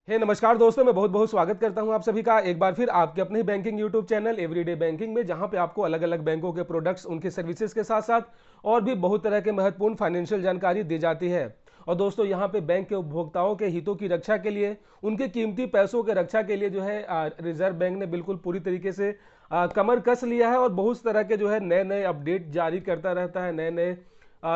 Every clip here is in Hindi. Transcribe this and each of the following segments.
नमस्कार दोस्तों, मैं बहुत बहुत स्वागत करता हूं आप सभी का एक बार फिर आपके अपने ही banking YouTube channel everyday banking में, जहां पे आपको अलग अलग बैंकों के प्रोडक्ट्स, उनके सर्विसेज के साथ साथ और भी बहुत तरह के महत्वपूर्ण फाइनेंशियल जानकारी दी जाती है। और दोस्तों, यहां पे बैंक के उपभोक्ताओं के हितों की रक्षा के लिए, उनके कीमती पैसों के रक्षा के लिए जो है रिजर्व बैंक ने बिल्कुल पूरी तरीके से कमर कस लिया है और बहुत तरह के जो है नए नए अपडेट जारी करता रहता है। नए नए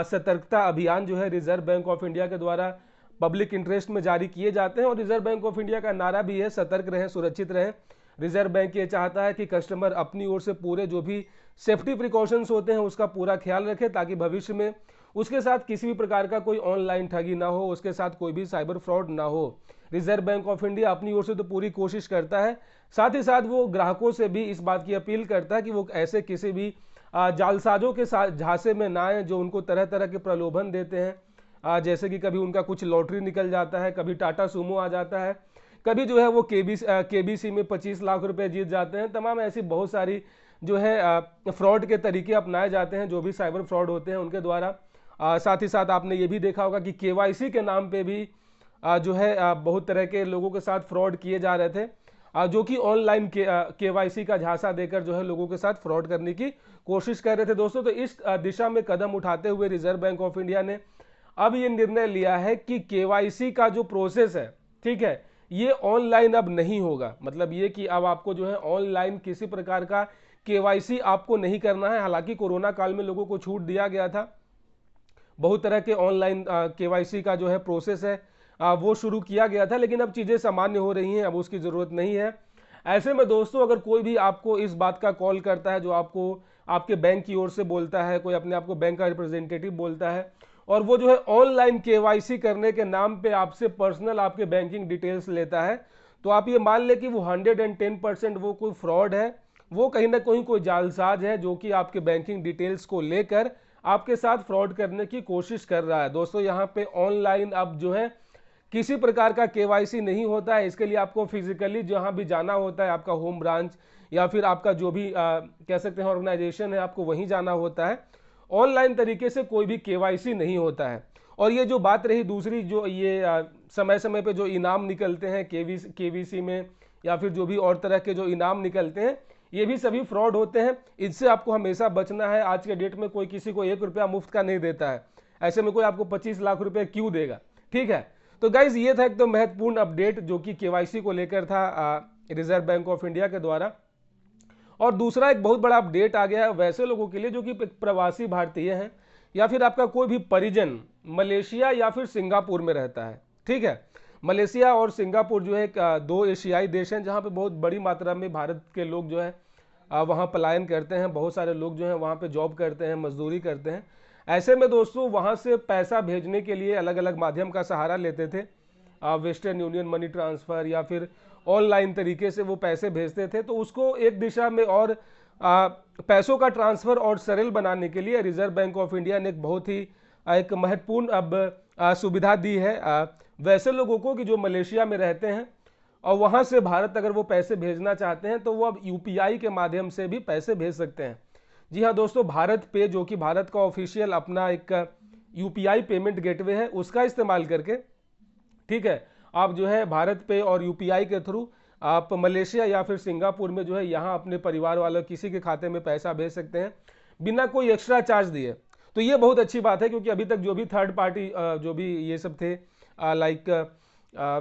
सतर्कता अभियान जो है रिजर्व बैंक ऑफ इंडिया के द्वारा पब्लिक इंटरेस्ट में जारी किए जाते हैं। और रिजर्व बैंक ऑफ इंडिया का नारा भी है, सतर्क रहें, सुरक्षित रहें। रिजर्व बैंक ये चाहता है कि कस्टमर अपनी ओर से पूरे जो भी सेफ्टी प्रिकॉशंस होते हैं उसका पूरा ख्याल रखे, ताकि भविष्य में उसके साथ किसी भी प्रकार का कोई ऑनलाइन ठगी ना हो, उसके साथ कोई भी साइबर फ्रॉड ना हो। रिजर्व बैंक ऑफ इंडिया अपनी ओर से तो पूरी कोशिश करता है, साथ ही साथ वो ग्राहकों से भी इस बात की अपील करता है कि वो ऐसे किसी भी जालसाजों के साथ झांसे में ना आए, जो उनको तरह तरह के प्रलोभन देते हैं। जैसे कि कभी उनका कुछ लॉटरी निकल जाता है, कभी टाटा सूमो आ जाता है, कभी जो है वो केबीसी में 25 लाख रुपए जीत जाते हैं। तमाम ऐसी बहुत सारी जो है फ्रॉड के तरीके अपनाए जाते हैं, जो भी साइबर फ्रॉड होते हैं उनके द्वारा। साथ ही साथ आपने ये भी देखा होगा कि केवाईसी के नाम पे भी जो है बहुत तरह के लोगों के साथ फ्रॉड किए जा रहे थे, जो कि ऑनलाइन केवाईसी का झांसा देकर जो है लोगों के साथ फ्रॉड करने की कोशिश कर रहे थे। दोस्तों, तो इस दिशा में कदम उठाते हुए रिजर्व बैंक ऑफ इंडिया ने अब ये निर्णय लिया है कि केवाईसी का जो प्रोसेस है, ठीक है, ये ऑनलाइन अब नहीं होगा। मतलब ये कि अब आपको जो है ऑनलाइन किसी प्रकार का केवाईसी आपको नहीं करना है। हालांकि कोरोना काल में लोगों को छूट दिया गया था, बहुत तरह के ऑनलाइन केवाईसी का जो है प्रोसेस है वो शुरू किया गया था, लेकिन अब चीज़ें सामान्य हो रही हैं, अब उसकी ज़रूरत नहीं है। ऐसे में दोस्तों, अगर कोई भी आपको इस बात का कॉल करता है, जो आपको आपके बैंक की ओर से बोलता है, कोई अपने आप को बैंक का रिप्रेजेंटेटिव बोलता है, और वो जो है ऑनलाइन केवाईसी करने के नाम पे आपसे पर्सनल आपके बैंकिंग डिटेल्स लेता है, तो आप ये मान ले कि वो 110% वो कोई फ्रॉड है, वो कहीं ना कहीं कोई जालसाज है, जो कि आपके बैंकिंग डिटेल्स को लेकर आपके साथ फ्रॉड करने की कोशिश कर रहा है। दोस्तों, यहाँ पे ऑनलाइन अब जो है किसी प्रकार का केवाईसी नहीं होता है। इसके लिए आपको फिजिकली जहां भी जाना होता है, आपका होम ब्रांच या फिर आपका जो भी कह सकते हैं ऑर्गेनाइजेशन है, आपको वहीं जाना होता है। ऑनलाइन तरीके से कोई भी केवाईसी नहीं होता है। और ये जो बात रही दूसरी, जो ये समय समय पे जो इनाम निकलते हैं केवीसी में, या फिर जो भी और तरह के जो इनाम निकलते हैं, ये भी सभी फ्रॉड होते हैं। इससे आपको हमेशा बचना है। आज के डेट में कोई किसी को 1 रुपया मुफ्त का नहीं देता है, ऐसे में कोई आपको 25 लाख रुपए क्यों देगा, ठीक है। तो गाइज, ये था एक तो महत्वपूर्ण अपडेट जो कि केवाईसी को लेकर था रिजर्व बैंक ऑफ इंडिया के द्वारा। और दूसरा एक बहुत बड़ा अपडेट आ गया है वैसे लोगों के लिए जो कि प्रवासी भारतीय हैं, या फिर आपका कोई भी परिजन मलेशिया या फिर सिंगापुर में रहता है, ठीक है। मलेशिया और सिंगापुर जो है दो एशियाई देश हैं, जहां पे बहुत बड़ी मात्रा में भारत के लोग जो है वहां पलायन करते हैं। बहुत सारे लोग जो है वहां पे जॉब करते हैं, मजदूरी करते हैं। ऐसे में दोस्तों, वहां से पैसा भेजने के लिए अलग अलग माध्यम का सहारा लेते थे। वेस्टर्न यूनियन मनी ट्रांसफर या फिर ऑनलाइन तरीके से वो पैसे भेजते थे। तो उसको एक दिशा में और पैसों का ट्रांसफर और सरल बनाने के लिए रिजर्व बैंक ऑफ इंडिया ने एक बहुत ही एक महत्वपूर्ण अब सुविधा दी है वैसे लोगों को कि जो मलेशिया में रहते हैं और वहां से भारत अगर वो पैसे भेजना चाहते हैं, तो वो अब यूपीआई के माध्यम से भी पैसे भेज सकते हैं। जी हाँ दोस्तों, भारत पे, जो कि भारत का ऑफिशियल अपना एक यूपीआई पेमेंट गेटवे है, उसका इस्तेमाल करके, ठीक है, आप जो है भारत पे और यूपीआई के थ्रू आप मलेशिया या फिर सिंगापुर में जो है यहाँ अपने परिवार वालों किसी के खाते में पैसा भेज सकते हैं बिना कोई एक्स्ट्रा चार्ज दिए। तो ये बहुत अच्छी बात है, क्योंकि अभी तक जो भी थर्ड पार्टी जो भी ये सब थे, like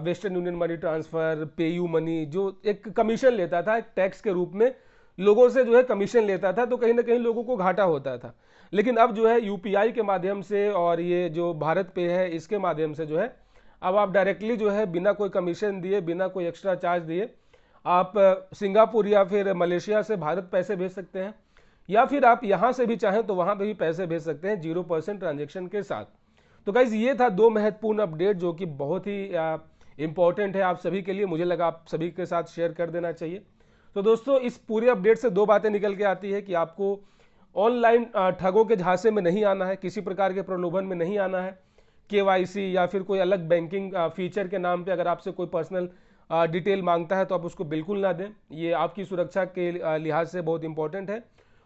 western union money transfer, PayU money, जो एक कमीशन लेता था, एक टैक्स के रूप में लोगों से जो है कमीशन लेता था, तो कहीं ना कहीं लोगों को घाटा होता था। लेकिन अब जो है यूपीआई के माध्यम से और ये जो भारत पे है, इसके माध्यम से जो है अब आप डायरेक्टली जो है बिना कोई कमीशन दिए, बिना कोई एक्स्ट्रा चार्ज दिए, आप सिंगापुर या फिर मलेशिया से भारत पैसे भेज सकते हैं, या फिर आप यहां से भी चाहें तो वहां पे भी पैसे भेज सकते हैं 0% ट्रांजेक्शन के साथ। तो गाइज, ये था दो महत्वपूर्ण अपडेट जो कि बहुत ही इंपॉर्टेंट है आप सभी के लिए। मुझे लगा आप सभी के साथ शेयर कर देना चाहिए। तो दोस्तों, इस पूरे अपडेट से दो बातें निकल के आती है कि आपको ऑनलाइन ठगों के झांसे में नहीं आना है, किसी प्रकार के प्रलोभन में नहीं आना है। केवाईसी या फिर कोई अलग बैंकिंग फीचर के नाम पे अगर आपसे कोई पर्सनल डिटेल मांगता है, तो आप उसको बिल्कुल ना दें। ये आपकी सुरक्षा के लिहाज से बहुत इंपॉर्टेंट है।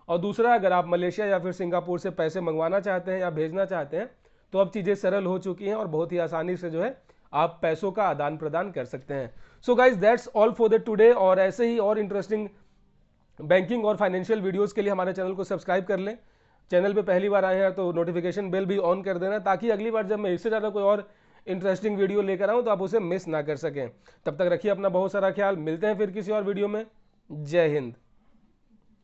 और दूसरा, अगर आप मलेशिया या फिर सिंगापुर से पैसे मंगवाना चाहते हैं या भेजना चाहते हैं, तो अब चीज़ें सरल हो चुकी हैं और बहुत ही आसानी से जो है आप पैसों का आदान प्रदान कर सकते हैं। So guys that's all for the today, और ऐसे ही और इंटरेस्टिंग बैंकिंग और फाइनेंशियल वीडियोस के लिए हमारे चैनल को सब्सक्राइब कर लें। चैनल पे पहली बार आए हैं तो नोटिफिकेशन बेल भी ऑन कर देना, ताकि अगली बार जब मैं इससे ज़्यादा कोई और इंटरेस्टिंग वीडियो लेकर आऊँ तो आप उसे मिस ना कर सकें। तब तक रखिए अपना बहुत सारा ख्याल, मिलते हैं फिर किसी और वीडियो में। जय हिंद।